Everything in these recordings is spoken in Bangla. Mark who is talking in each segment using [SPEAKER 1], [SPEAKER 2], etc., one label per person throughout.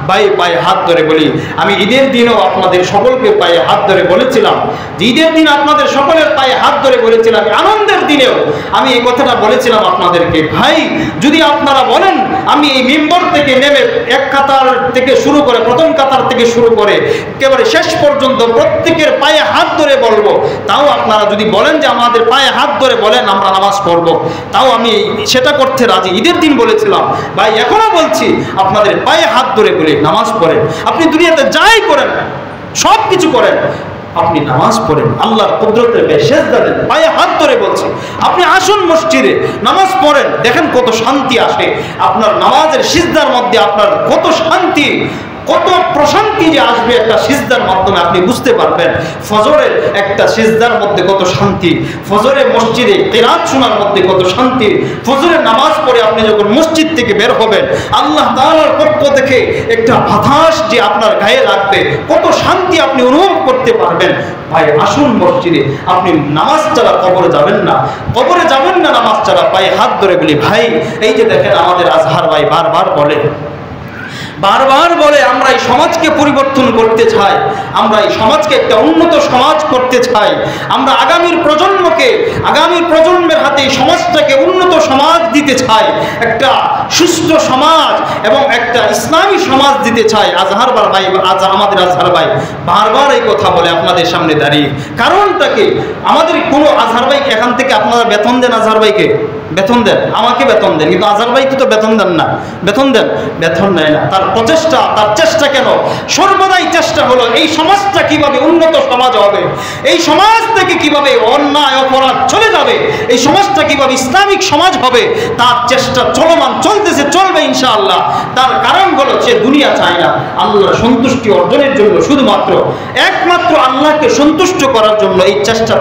[SPEAKER 1] ভাই পায়ে হাত ধরে বলি, আমি ঈদের দিনও আপনাদের সকলকে পায়ে হাত ধরে বলেছিলাম যে ঈদের দিন আপনাদের সকলের পায়ে হাত ধরে বলেছিলাম, আনন্দের দিনেও আমি এই কথাটা বলেছিলাম আপনাদেরকে, ভাই যদি আপনারা বলেন আমি এই মিম্বর থেকে নেমে এক কাতার থেকে শুরু করে প্রথম কাতার থেকে শুরু করে একেবারে শেষ পর্যন্ত প্রত্যেকের পায়ে হাত ধরে বলবো, তাও আপনারা যদি বলেন যে আমাদের পায়ে হাত ধরে বলেন আমরা নামাজ পড়বো, তাও আমি সেটা করতে রাজি। ঈদের দিন বলেছিলাম, ভাই এখনো বলছি আপনাদের পায়ে হাত ধরে বলে নামাজ পড়েন। আপনি দুনিয়াতে যাই করেন, সব কিছু করেন, আপনি নামাজ পড়েন, আল্লাহর কুদরতের সেজদা দেন, পায়ে হাত ধরে বলছি। আপনি আসুন মসজিদে নামাজ পড়েন, দেখেন কত শান্তি আসে আপনার নামাজের সিজদার মধ্যে, আপনার কত শান্তি, কত প্রশান্তি যে আসবে একটা সিজদার মাধ্যমে আপনি বুঝতে পারবেন। ফজরের একটা সিজদার মধ্যে কত শান্তি, ফজরের মসজিদে কিরাত শোনার মধ্যে কত শান্তি, ফজরের নামাজ পড়ে আপনি যখন মসজিদ থেকে বের হবেন আল্লাহ তাআলার পক্ষ থেকে একটা বাতাস যে আপনার গায়ে লাগবে, কত শান্তি আপনি অনুভব করতে পারবেন। ভাই আসুন মসজিদে, আপনি নামাজ ছাড়া কবরে যাবেন না, কবরে যাবেন না নামাজ ছাড়া। পায়ে হাত ধরে বলি ভাই, এই যে দেখেন আমাদের আজহার ভাই বারবার বলে আমরা এই সমাজকে পরিবর্তন করতে চাই, আমরা এই সমাজকে একটা উন্নত সমাজ করতে চাই, আমরা আগামীর প্রজন্মের হাতে এই সমাজটাকে উন্নত সমাজ দিতে চাই, একটা সুস্থ সমাজ এবং একটা ইসলামী সমাজ দিতে চাই। আমাদের আজহার ভাই বারবার এই কথা বলে আপনাদের সামনে দাঁড়িয়ে। কারণটা কি? আমাদের কোনো আজহার ভাই এখান থেকে আপনারা বেতন দেন, আজহার ভাইকে বেতন দেন, আমাকে বেতন দেন, কিন্তু আজহার ভাইকে তো বেতন দেন না। বেতন দেন? বেতন নেয় না। তার প্রচেষ্টা, তার চেষ্টা কেন? সর্বদাই চেষ্টা হলো এই সমাজটা কিভাবে উন্নত সমাজ হবে, এই সমাজ থেকে কিভাবে অন্যায় অপরাধ চলে যাবে, এই সমাজটা কিভাবে ইসলামিক সমাজ হবে, তার চেষ্টা চলমান, চলতেছে, চলবে ইনশাআল্লাহ। তার কারণ হলো সে দুনিয়া চায় না, আল্লাহর সন্তুষ্টি অর্জনের জন্য, শুধুমাত্র একমাত্র আল্লাহকে সন্তুষ্ট করার জন্য এই চেষ্টা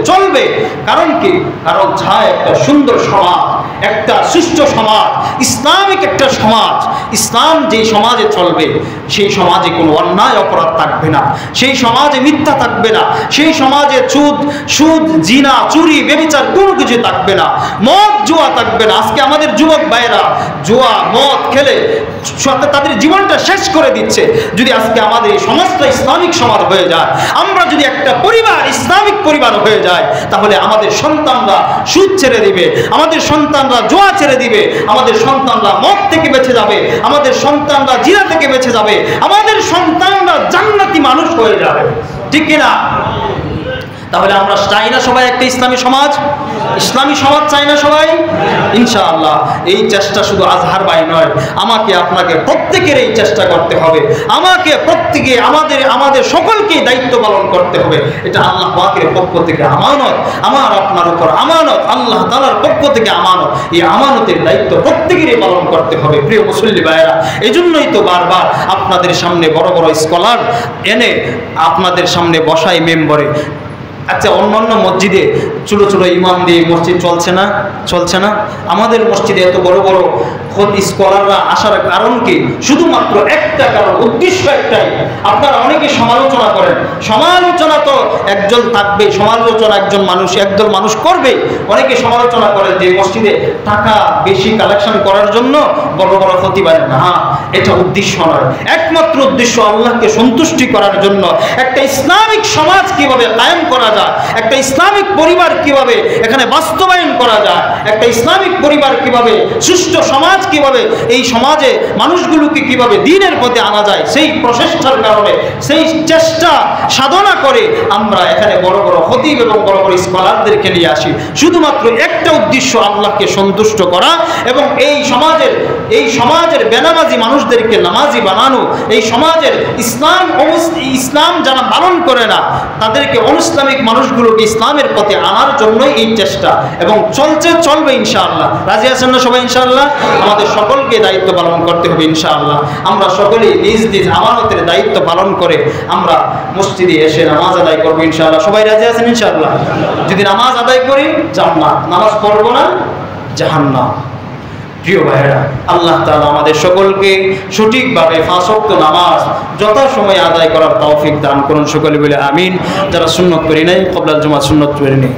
[SPEAKER 1] চলবে। কারণ কি? কারণ চায় একটা সুন্দর সমাজ, একটা সুষ্ঠু সমাজ, ইসলামিক একটা সমাজ। ইসলাম যেই সমাজে চলবে সেই সমাজে কোনো অন্যায় অপরাধ থাকবে না, সেই সমাজে মিথ্যা থাকবে না, সেই সমাজে সুদ জিনা চুরি ব্যভিচার কোনো কিছু থাকবে না, মদ জুয়া থাকবে না। আজকে আমাদের যুবক ভাইয়েরা জুয়া মদ খেলে তাদের জীবনটা শেষ করে দিচ্ছে। যদি আজকে আমাদের এই সমাজটা ইসলামিক সমাজ হয়ে যায়, আমরা যদি একটা পরিবার ইসলামিক পরিবার হয়ে যায়, তাহলে আমাদের সন্তানরা সুদ ছেড়ে দিবে, আমাদের সন্তানরা জুয়া ছেড়ে দিবে, আমাদের সন্তানরা মদ থেকে বেঁচে যাবে, আমাদের সন্তানরা জিনা থেকে বেঁচে যাবে, আমাদের সন্তানরা জান্নাতি মানুষ হয়ে যাবে। ঠিক কিনা? তাহলে আমরা চাই না সবাই একটা ইসলামী সমাজ? ইসলামী সমাজ চাই না সবাই? ইনশাআল্লাহ এই চেষ্টা শুধু আজহার ভাই নয়, আমাকে আপনাকে প্রত্যেকের এই চেষ্টা করতে হবে, আমাকে প্রত্যেকে আমাদের সকলকেই দায়িত্ব পালন করতে হবে। এটা আল্লাহ পাকের পক্ষ থেকে আমানত, আমার আপনার উপর আমানত, আল্লাহ তাআলার পক্ষ থেকে আমানত। এই আমানতের দায়িত্ব প্রত্যেকেরই পালন করতে হবে। প্রিয় মুসল্লি ভাইয়েরা, এজন্যই তো বারবার আপনাদের সামনে বড় বড় স্কলার এনে আপনাদের সামনে বসাই মেম্বরে। আচ্ছা, অন্যান্য মসজিদে ছোটো ছোটো ইমাম দিয়ে মসজিদ চলছে না? আমাদের মসজিদে এত বড় বড় স্কলাররা আসার কারণ কি? শুধুমাত্র একটা কারণ, উদ্দেশ্য একটাই। আপনারা অনেকে সমালোচনা করেন, সমালোচনা তো একজন থাকবে, সমালোচনা একদল মানুষ করবে। অনেকে সমালোচনা করেন যে মসজিদে টাকা বেশি কালেকশন করার জন্য বড় বড় ক্ষতি বাড়ে না। এটা উদ্দেশ্য নয়, একমাত্র উদ্দেশ্য আল্লাহকে সন্তুষ্টি করার জন্য একটা ইসলামিক সমাজ কিভাবে কায়েম করা যায়, একটা ইসলামিক পরিবার কিভাবে এখানে বাস্তবায়ন করা যায়, একটা ইসলামিক পরিবার কিভাবে, সুষ্ঠু সমাজ কিভাবে, এই সমাজে মানুষগুলোকে কিভাবে দ্বীনের পথে আনা যায়, সেই প্রচেষ্টার কারণে, সেই চেষ্টা সাধনা করে আমরা এখানে বড় বড় খতিব এবং বড় বড় স্কলারদেরকে নিয়ে আসি। শুধুমাত্র একটা উদ্দেশ্য, আল্লাহকে সন্তুষ্ট করা এবং এই সমাজের বেনামাজি মানুষদেরকে নামাজি বানানো, এই সমাজের ইসলাম যারা পালন করে না তাদেরকে অনইসলামিক মানুষগুলোকে ইসলামের পথে আনার জন্যই এই চেষ্টা, এবং চলবে ইনশাআল্লাহ। রাজি আছেন না সবাই? ইনশাআল্লাহ আমাদের সকলকে দায়িত্ব পালন করতে হবে ইনশাআল্লাহ। আমরা সকলেই নিজ আমানতের দায়িত্ব পালন করে আমরা মসজিদে এসে নামাজ আদায় করবো ইনশাআল্লাহ। সবাই রাজি আছেন ইনশাআল্লাহ? যদি নামাজ আদায় করি জান্নাত, নামাজ পড়বো না জাহান্নাম। প্রিয় ভাইয়েরা, আল্লাহ তাআলা আমাদের সকলকে সঠিকভাবে 5 ওয়াক্ত নামাজ যথাসময়ে আদায় করার তৌফিক দান করুন। সকলে বলে আমিন। যারা সুন্নত করি নাই, ক্বাবলাল জুমআহ সুন্নত করে নেই।